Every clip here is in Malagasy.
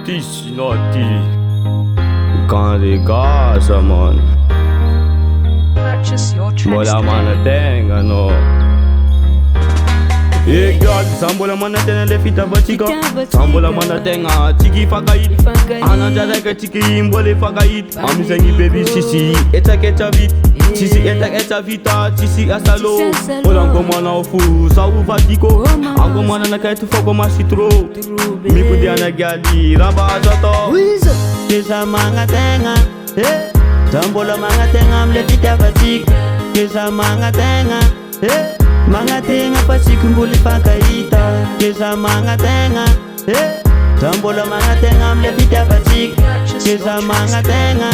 Tissi notti quand les gars man Purchase your tracks bola today. mana tenga no God, sambola mana tenga le fita batika sambola mana tenga tiki fakait ana jada ke tiki imbole fakait amizengi baby sisi eta vit sisi eta vita sisi asalo bola ngoma na ofu sa uvatiko angoma na kai tu foko masitro mi pudiana gali raba azato kesa manga tenga sambola manga tenga mle fita batika kesa manga tenga manga tenga pasiku mbuli fakaita kesa manga tenga sambola manga tenga mle fita batika kesa manga tenga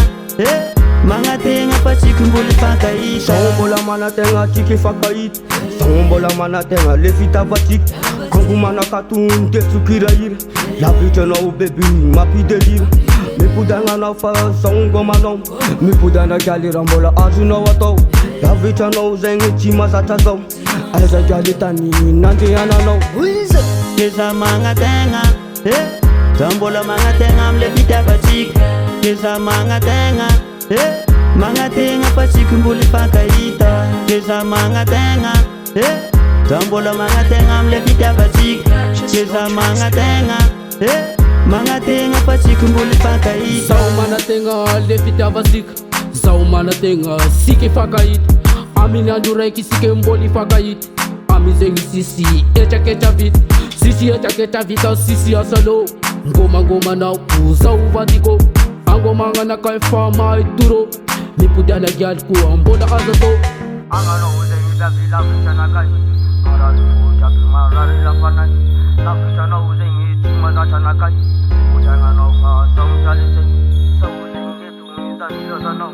manga tenga pasiku mbuli fakaita sambola mana tenga tiki fakait sambola mana tenga le fita batika kangu mana katun tesukirair la bicha na o baby mapi delir mi pudanga na fa songo manom mi pudana gali rambola azuna wato la bicha na o zengi chima zatazo Aza gali tani nanti anano kesa manga tenga sambola manga tenga mle fita batika kesa manga tenga manga tenga pasiku mbuli fakaita kesa manga tenga sambola manga tenga mle fita batika kesa manga tenga manga tenga pasiku mbuli fakaita Zaumana tenga le fita basika Zaumana tenga sike fakait Amina dureki sike mboli fakait Amizengi sisi echa vit Sisi echa vita sisi asalo Ngoma na uza uvatiko Angoma na kai fama ituro Mipudia na gyal ku ambola azato Angano uzengi la vila vichana kai Arali fuja pimarari la fanai La vichana uzengi chima zachana kai Ujanga no fa saunjalise Sa uzengi tumiza niyoza no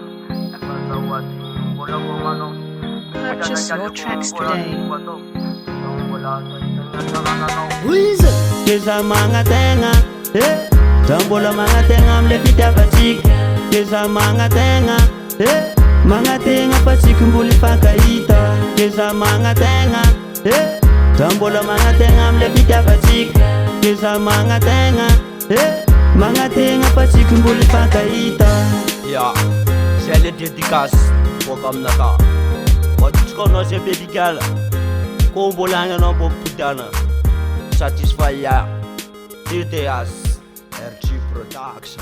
Ekasa wati mbola gomano Purchase your tracks today. kesa manga tenga sambola manga tenga mle fita batika kesa manga tenga manga tenga pasiku mbuli fakaita kesa manga tenga sambola manga tenga mle fita batika kesa manga tenga pasiku mbuli fakaita Ja, c'est les dédicaces pour comme nata. Moi tu connais ces pédicales. Kombolanga no bo putana. Satisfy ya. DTS RG Production.